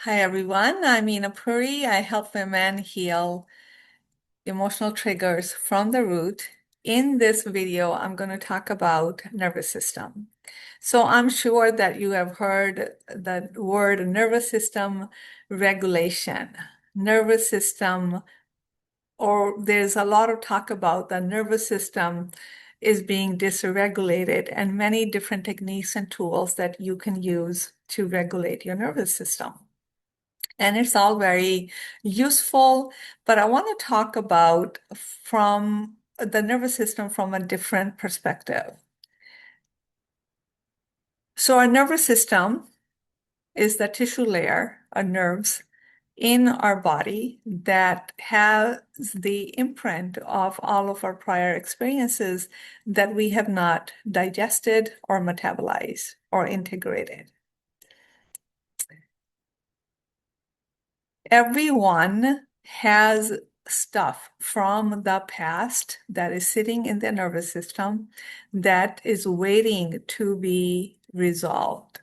Hi everyone, I'm Ina Puri. I help women heal emotional triggers from the root. In this video, I'm going to talk about nervous system. So I'm sure that you have heard the word nervous system regulation, nervous system, or there's a lot of talk about the nervous system is being dysregulated and many different techniques and tools that you can use to regulate your nervous system. And it's all very useful, but I want to talk about from the nervous system from a different perspective. So our nervous system is the tissue layer of nerves in our body that has the imprint of all of our prior experiences that we have not digested or metabolized or integrated. Everyone has stuff from the past that is sitting in the nervous system that is waiting to be resolved.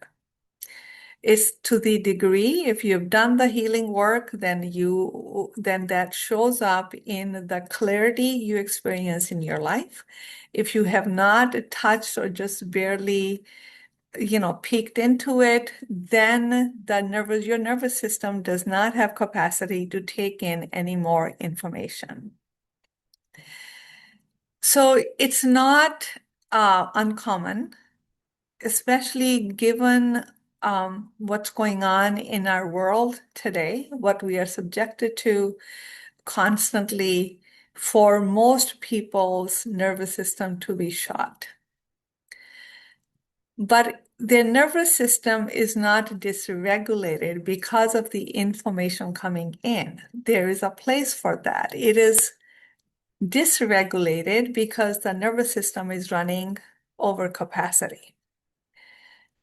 It's to the degree if you've done the healing work, then that shows up in the clarity you experience in your life. If you have not touched or just barely peeked into it, then your nervous system does not have capacity to take in any more information. So it's not uncommon, especially given what's going on in our world today, what we are subjected to constantly, for most people's nervous system to be shot. But their nervous system is not dysregulated because of the information coming in. There is a place for that. It is dysregulated because the nervous system is running over capacity.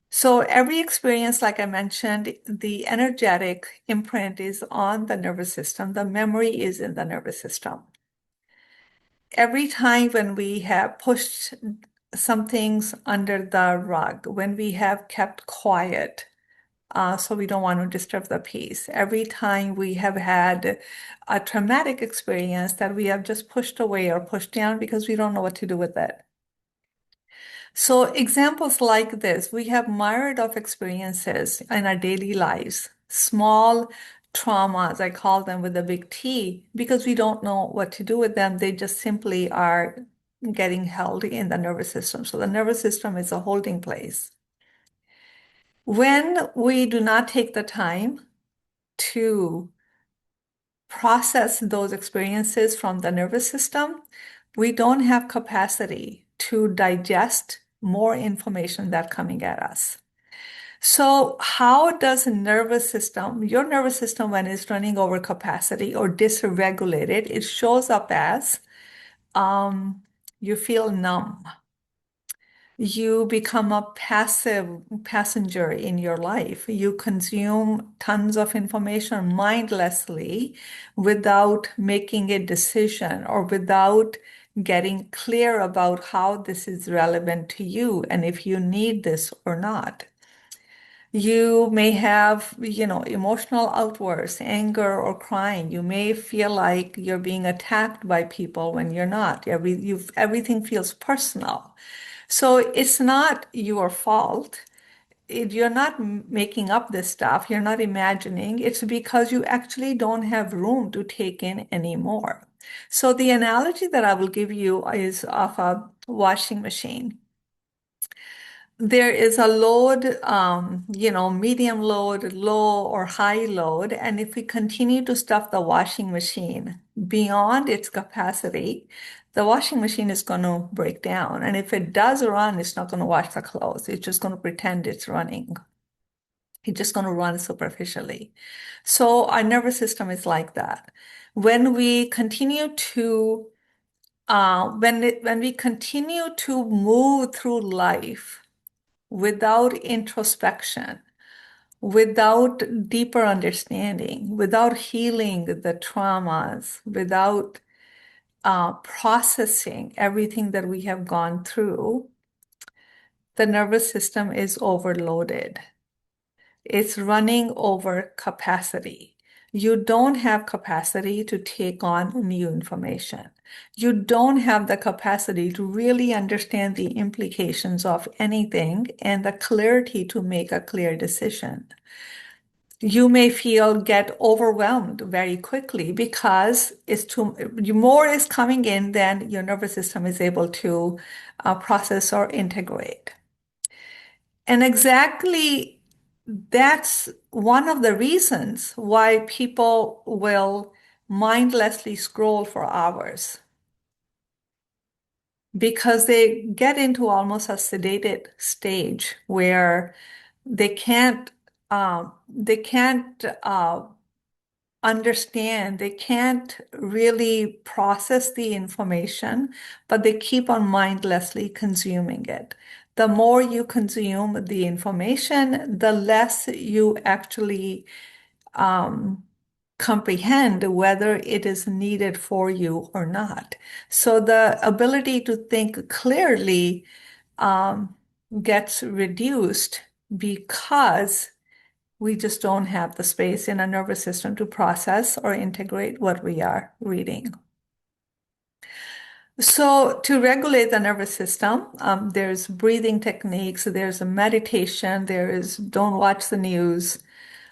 So every experience, like I mentioned, the energetic imprint is on the nervous system. The memory is in the nervous system. Every time when we have pushed some things under the rug, when we have kept quiet, so we don't want to disturb the peace. Every time we have had a traumatic experience that we have just pushed away or pushed down because we don't know what to do with it. So examples like this, we have myriad of experiences in our daily lives, small traumas, I call them with a big T, because we don't know what to do with them. They just simply are getting held in the nervous system. So the nervous system is a holding place. When we do not take the time to process those experiences from the nervous system, we don't have capacity to digest more information that's coming at us. So how does your nervous system, when it's running over capacity or dysregulated, it shows up as you feel numb. You become a passive passenger in your life. You consume tons of information mindlessly without making a decision or without getting clear about how this is relevant to you and if you need this or not. You may have, emotional outbursts, anger or crying. You may feel like you're being attacked by people when you're not. Everything feels personal. So it's not your fault. You're not making up this stuff. You're not imagining. It's because you actually don't have room to take in anymore. So the analogy that I will give you is of a washing machine. There is a load, medium load, low or high load. And if we continue to stuff the washing machine beyond its capacity, the washing machine is going to break down. And if it does run, it's not going to wash the clothes. It's just going to pretend it's running. It's just going to run superficially. So our nervous system is like that. When we continue to when we continue to move through life without introspection, without deeper understanding, without healing the traumas, without processing everything that we have gone through, the nervous system is overloaded. It's running over capacity. You don't have capacity to take on new information. You don't have the capacity to really understand the implications of anything and the clarity to make a clear decision. You may get overwhelmed very quickly because more is coming in than your nervous system is able to process or integrate. And exactly that's one of the reasons why people will mindlessly scroll for hours because they get into almost a sedated stage where they can't understand, they can't really process the information, but they keep on mindlessly consuming it. The more you consume the information, the less you actually um, comprehend whether it is needed for you or not. So the ability to think clearly um, gets reduced because we just don't have the space in our nervous system to process or integrate what we are reading. So, to regulate the nervous system, there's breathing techniques, there's a meditation, there is don't watch the news,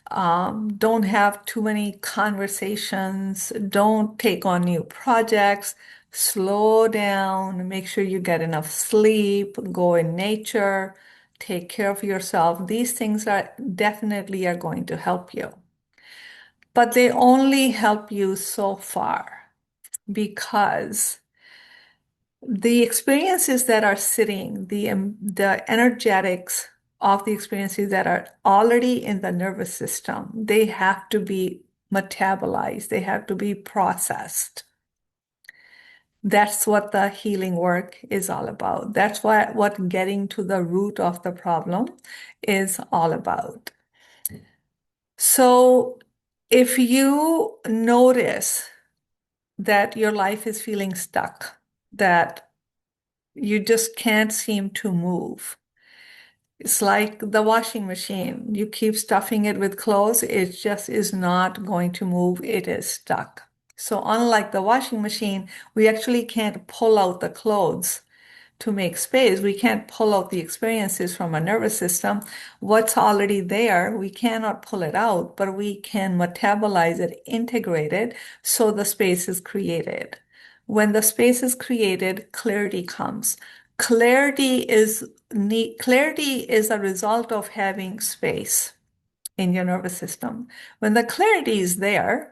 don't have too many conversations, don't take on new projects, slow down, make sure you get enough sleep, go in nature, take care of yourself. These things are definitely are going to help you. But they only help you so far because the experiences that are sitting, the energetics of the experiences that are already in the nervous system, they have to be metabolized, they have to be processed. That's what the healing work is all about. That's what getting to the root of the problem is all about. So if you notice that your life is feeling stuck, that you just can't seem to move. It's like the washing machine. You keep stuffing it with clothes, it just is not going to move. It is stuck. So unlike the washing machine, we actually can't pull out the clothes to make space. We can't pull out the experiences from our nervous system. What's already there, we cannot pull it out, but we can metabolize it, integrate it, so the space is created. When the space is created, clarity comes. Clarity is a result of having space in your nervous system. When the clarity is there,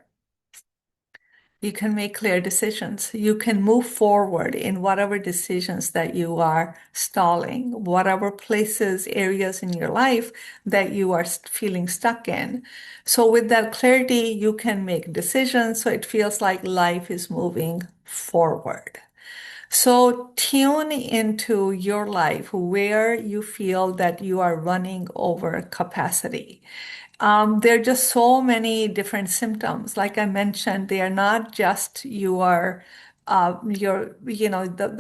you can make clear decisions. You can move forward in whatever decisions that you are stalling, whatever places, areas in your life that you are feeling stuck in. So with that clarity, you can make decisions. So it feels like life is moving forward. So tune into your life where you feel that you are running over capacity. There are just so many different symptoms. Like I mentioned, they are not just the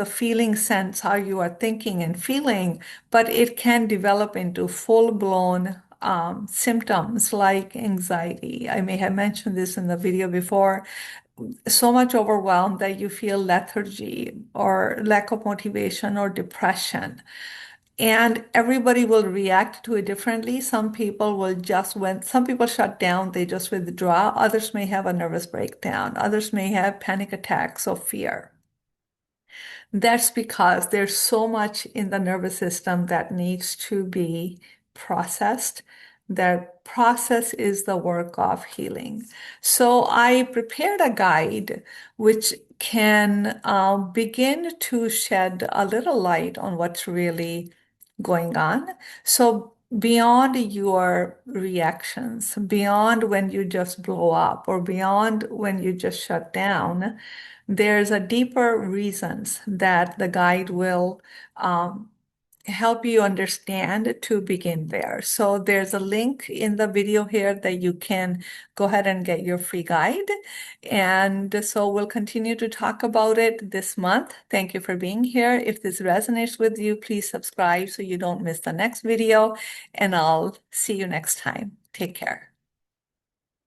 feeling sense, how you are thinking and feeling, but it can develop into full-blown symptoms like anxiety. I may have mentioned this in the video before. So much overwhelmed that you feel lethargy or lack of motivation or depression. And everybody will react to it differently. Some people shut down, they just withdraw. Others may have a nervous breakdown. Others may have panic attacks of fear. That's because there's so much in the nervous system that needs to be processed. That process is the work of healing. So I prepared a guide which can begin to shed a little light on what's really going on. So beyond your reactions, beyond when you just blow up or beyond when you just shut down, there's a deeper reasons that the guide will help you understand to begin there. So there's a link in the video here that you can go ahead and get your free guide. And so we'll continue to talk about it this month. Thank you for being here. If this resonates with you, please subscribe so you don't miss the next video, and I'll see you next time. Take care.